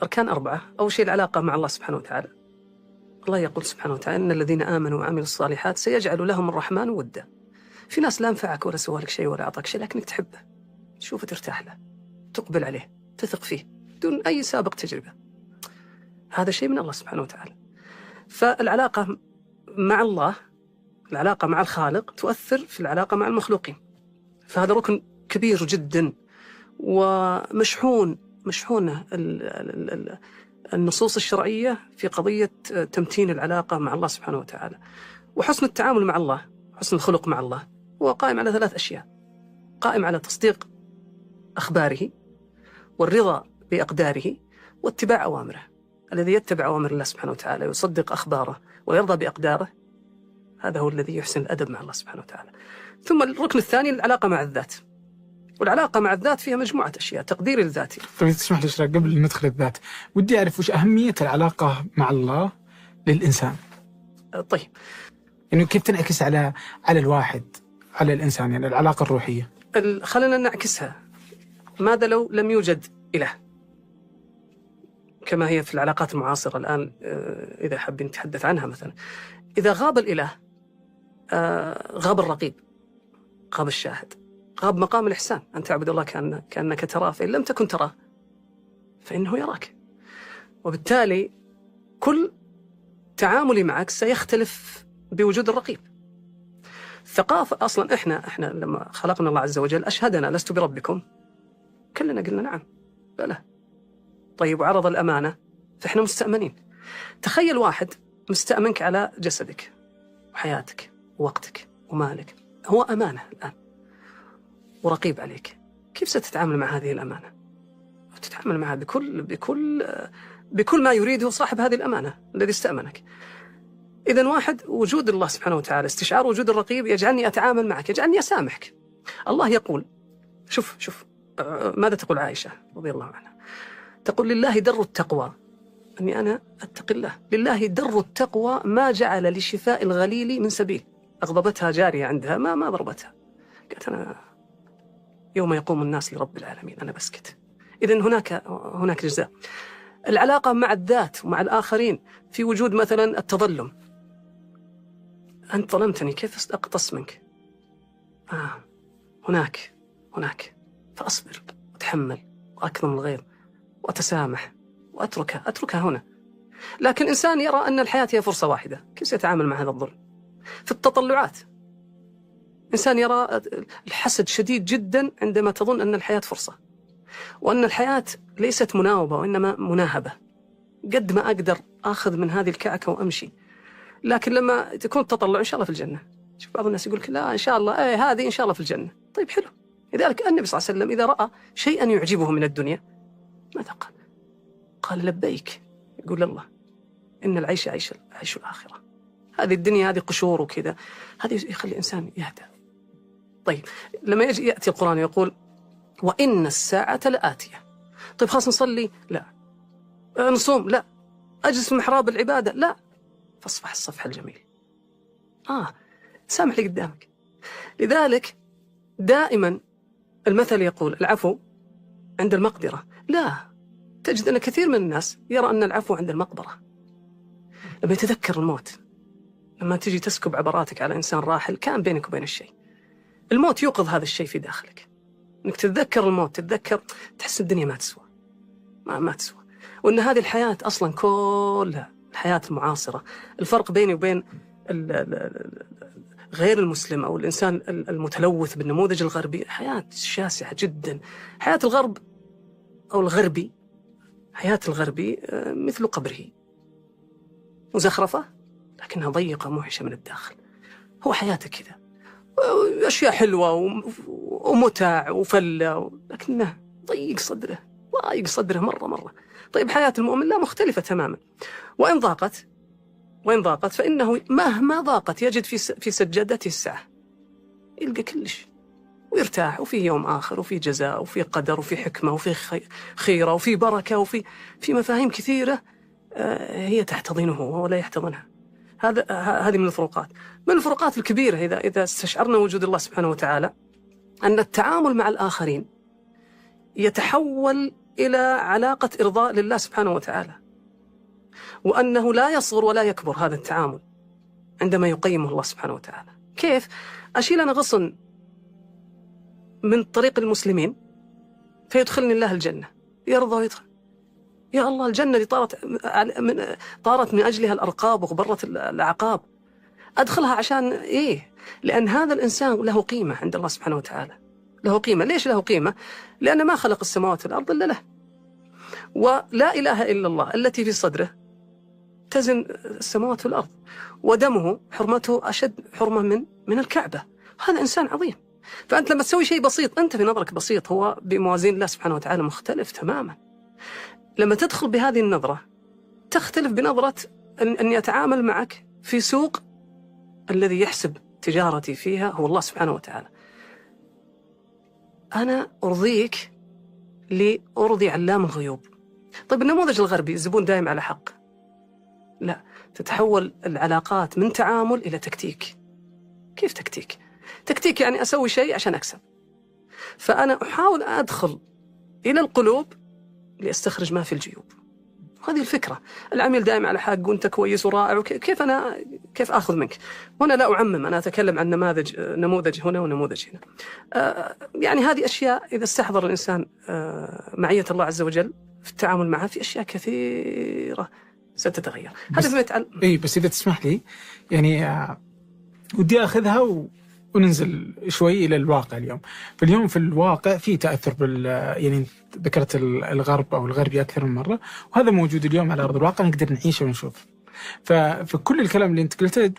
أركان 4. أول شيء العلاقة مع الله سبحانه وتعالى. الله يقول سبحانه وتعالى: إن الذين آمنوا وعملوا الصالحات سيجعل لهم الرحمن ودا. في ناس لا نفعك ولا سوى لك شيء ولا أعطاك شيء، لكنك تحبه، تشوفه، ترتاح له، تقبل عليه، تثق فيه بدون أي سابق تجربة. هذا شيء من الله سبحانه وتعالى. فالعلاقة مع الله، العلاقة مع الخالق، تؤثر في العلاقة مع المخلوقين. فهذا ركن كبير جدا، ومشحون النصوص الشرعية في قضية تمتين العلاقة مع الله سبحانه وتعالى. وحسن التعامل مع الله، حسن الخلق مع الله، هو قائم على 3 أشياء: قائم على تصديق أخباره، والرضا بأقداره، واتباع أوامره. الذي يتبع أوامر الله سبحانه وتعالى، يصدق أخباره ويرضى بأقداره، هذا هو الذي يحسن الأدب مع الله سبحانه وتعالى. ثم الركن الثاني العلاقة مع الذات، والعلاقة مع الذات فيها مجموعة أشياء: تقدير الذاتي. طيب تسمح لي إشراق قبل ندخل الذات، ودي أعرف وش أهمية العلاقة مع الله للإنسان؟ طيب، يعني كيف تنعكس على الواحد، على الإنسان، يعني العلاقة الروحية؟ خلينا نعكسها. ماذا لو لم يوجد إله كما هي في العلاقات المعاصرة الآن؟ إذا حابين نتحدث عنها مثلا، إذا غاب الإله، غاب الرقيب، غاب الشاهد، غاب مقام الإحسان، أن تعبد الله كأنك تراه، فإن لم تكن تراه فإنه يراك. وبالتالي كل تعاملي معك سيختلف بوجود الرقيب. الثقافة أصلا إحنا لما خلقنا الله عز وجل أشهدنا: لست بربكم. كلنا قلنا نعم، لا. طيب، وعرض الأمانة، فإحنا مستأمنين. تخيل واحد مستأمنك على جسدك وحياتك ووقتك ومالك، هو أمانة الآن ورقيب عليك. كيف ستتعامل مع هذه الأمانة؟ تتعامل معها بكل ما يريده صاحب هذه الأمانة الذي استأمنك. إذن واحد، وجود الله سبحانه وتعالى، استشعار وجود الرقيب يجعلني أتعامل معك، يجعلني أسامحك. الله يقول، شوف ماذا تقول عائشة رضي الله عنها؟ تقول: لله در التقوى، أني أنا أتقي الله. لله در التقوى ما جعل لشفاء الغليل من سبيل. أغضبتها جارية عندها، ما ضربتها، قالت: أنا يوم يقوم الناس لرب العالمين أنا بسكت. إذن هناك جزاء. العلاقة مع الذات ومع الآخرين في وجود مثلا التظلم. أنت ظلمتني، كيف أقتص منك؟ هناك فأصبر وأتحمل وأكظم الغيظ وأتسامح وأتركها هنا. لكن إنسان يرى أن الحياة هي فرصة واحدة، كيف سيتعامل مع هذا الظلم؟ في التطلعات، إنسان يرى الحسد شديد جدا عندما تظن أن الحياة فرصة، وأن الحياة ليست مناوبة وإنما مناهبة. قد ما أقدر أخذ من هذه الكعكة وأمشي. لكن لما تكون التطلع إن شاء الله في الجنة، شوف بعض الناس يقول لك: لا إن شاء الله، هذه إن شاء الله في الجنة. طيب حلو. لذلك النبي صلى الله عليه وسلم إذا رأى شيئا يعجبه من الدنيا ماذا قال؟ قال: لبيك. يقول الله: إن العيش عيش الآخرة. هذه الدنيا هذه قشور وكذا، هذه يخلي الإنسان يهدى. طيب، لما يأتي القرآن يقول: وإن الساعة لآتية. طيب خلاص نصلي؟ لا. نصوم؟ لا. أجلس في محراب العبادة؟ لا. فاصفح الصفح الجميل. سامح لي قدامك. لذلك دائما المثل يقول: العفو عند المقدرة. لا، تجد أن كثير من الناس يرى أن العفو عند المقبرة. لما يتذكر الموت، لما تجي تسكب عبراتك على إنسان راحل كان بينك وبين الشيء، الموت يوقظ هذا الشيء في داخلك، أنك تتذكر الموت، تحس الدنيا ما تسوى، ما تسوى، وأن هذه الحياة أصلا كلها الحياة المعاصرة. الفرق بيني وبين غير المسلم أو الإنسان المتلوث بالنموذج الغربي، حياة شاسعة جدا. حياة الغرب أو الغربي، حياة الغربي مثل قبره، مزخرفة لكنها ضيقة موحشة من الداخل. هو حياته كذا، أشياء حلوة ومتع وفلة، لكنه ضيق صدره مرة. طيب، حياة المؤمن لا، مختلفة تماما. وإن ضاقت فإنه مهما ضاقت يجد في سجادته السعة، يلقى كلش ويرتاح، وفي يوم آخر، وفي جزاء، وفي قدر، وفي حكمة، وفي خيرة، وفي بركة، وفي مفاهيم كثيرة هي تحتضنه وهو لا يحتضنها. هذه من الفروقات الكبيرة إذا استشعرنا وجود الله سبحانه وتعالى، أن التعامل مع الآخرين يتحول إلى علاقة إرضاء لله سبحانه وتعالى، وأنه لا يصغر ولا يكبر هذا التعامل عندما يقيمه الله سبحانه وتعالى. كيف؟ أشيل أنا غصن من طريق المسلمين فيدخلني الله الجنة، يرضى ويدخل. يا الله، الجنة اللي طارت من أجلها الأرقاب وغبرت الأعقاب، أدخلها عشان إيه؟ لأن هذا الإنسان له قيمة عند الله سبحانه وتعالى، له قيمة. ليش له قيمة؟ لأن ما خلق السماوات والأرض إلا له، ولا إله إلا الله التي في صدره تزن السماوات والأرض، ودمه حرمته أشد حرمة من الكعبة. هذا إنسان عظيم. فأنت لما تسوي شيء بسيط، أنت في نظرك بسيط، هو بموازين الله سبحانه وتعالى مختلف تماما. لما تدخل بهذه النظرة تختلف بنظرة أن يتعامل معك في سوق الذي يحسب تجارتي فيها هو الله سبحانه وتعالى. أنا أرضيك لأرضي علام الغيوب. طيب النموذج الغربي الزبون دائم على حق، لا، تتحول العلاقات من تعامل إلى تكتيك. كيف تكتيك؟ تكتيك يعني أسوي شيء عشان أكسب، فأنا أحاول أدخل إلى القلوب لأستخرج ما في الجيوب. هذه الفكرة. العميل دائم على حق وأنت كويس ورائع، كيف أخذ منك؟ هنا لا أعمم، أنا أتكلم عن نموذج هنا ونموذج هنا. يعني هذه أشياء إذا استحضر الإنسان معية الله عز وجل في التعامل معها، في أشياء كثيرة ستتغير. هذا فيما يتعلق. بس إذا تسمح لي يعني ودي أخذها وننزل شوي إلى الواقع اليوم. فاليوم في الواقع في تأثر يعني ذكرت الغرب أو الغربي أكثر من مرة، وهذا موجود اليوم على أرض الواقع، نقدر نعيشه ونشوف. فكل الكلام اللي أنت قلته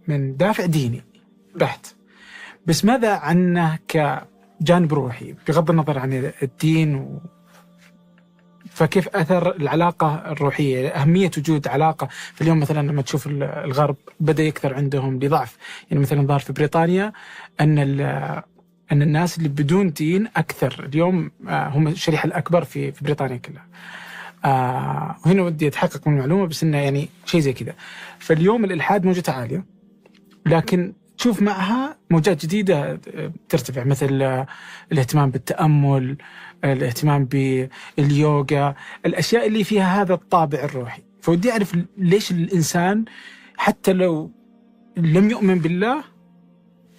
من دافع ديني بحت، بس ماذا عنه كجانب روحي بغض النظر عن الدين فكيف أثر العلاقة الروحية، أهمية وجود علاقة؟ في اليوم مثلا لما تشوف الغرب بدأ يكثر عندهم لضعف، يعني مثلا ظهر في بريطانيا أن الناس اللي بدون دين أكثر اليوم، هم الشريحة الأكبر في بريطانيا كلها. وهنا ودي أتحقق من المعلومة، بس إنه يعني شيء زي كذا. فاليوم الإلحاد موجة عالية، لكن تشوف معها موجات جديدة ترتفع، مثل الاهتمام بالتأمل، الاهتمام باليوغا، الأشياء اللي فيها هذا الطابع الروحي. فودي أعرف ليش الإنسان حتى لو لم يؤمن بالله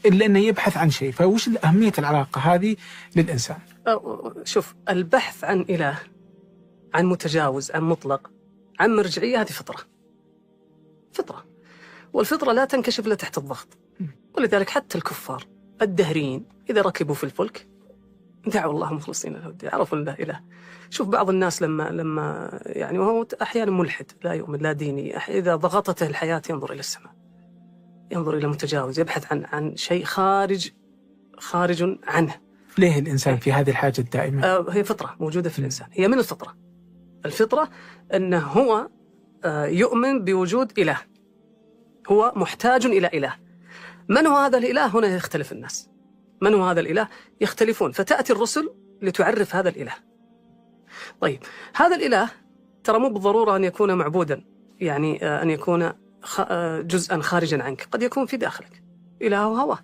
إلا أنه يبحث عن شيء، فوش أهمية العلاقة هذه للإنسان؟ شوف، البحث عن إله، عن متجاوز، عن مطلق، عن مرجعية، هذه فطرة، والفطرة لا تنكشف إلا تحت الضغط. ولذلك حتى الكفار الدهريين إذا ركبوا في الفلك دعوا الله مخلصين له الدين، عرفوا الله إله. شوف بعض الناس لما يعني وهو أحيانا ملحد لا يؤمن لا ديني، إذا ضغطته الحياة ينظر إلى السماء، ينظر إلى متجاوز، يبحث عن شيء خارج عنه. ليه الإنسان في هذه الحاجة الدائمة؟ هي فطرة موجودة في الإنسان، هي من الفطرة أنه هو يؤمن بوجود إله، هو محتاج إلى إله. من هو هذا الإله؟ هنا يختلف الناس. من هو هذا الإله؟ يختلفون، فتأتي الرسل لتعرف هذا الإله. طيب هذا الإله ترى مو بالضرورة أن يكون معبودا، يعني أن يكون جزءا خارجا عنك، قد يكون في داخلك. إله هو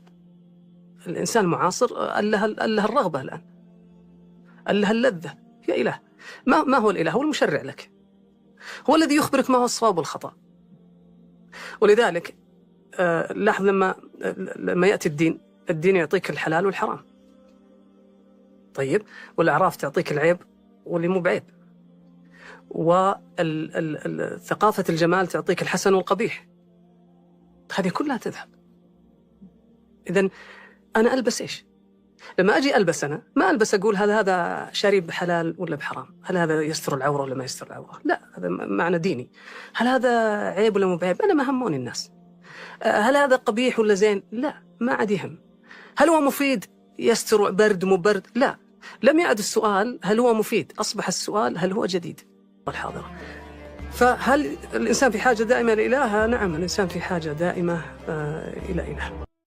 الإنسان المعاصر أله الرغبة الآن، أله اللذة، يا إله. ما هو الإله؟ هو المشرع لك، هو الذي يخبرك ما هو الصواب والخطأ. ولذلك لاحظ لما يأتي الدين يعطيك الحلال والحرام، طيب، والأعراف تعطيك العيب واللي مو بعيب، والثقافة الجمال تعطيك الحسن والقبيح. هذه كلها تذهب. إذن أنا ألبس إيش؟ لما أجي ألبس، أنا ما ألبس أقول هذا شاري بحلال ولا بحرام، هل هذا يستر العورة ولا ما يستر العورة، لا، هذا معنى ديني. هل هذا عيب ولا مو بعيب، أنا ما هموني الناس. هل هذا قبيح ولا زين، لا، ما عاد يهم. هل هو مفيد، يستر برد مو برد، لا. لم يعد السؤال هل هو مفيد، أصبح السؤال هل هو جديد والحاضرة. فهل الإنسان في حاجة دائمة لإله؟ نعم، الإنسان في حاجة دائمة إلى إله.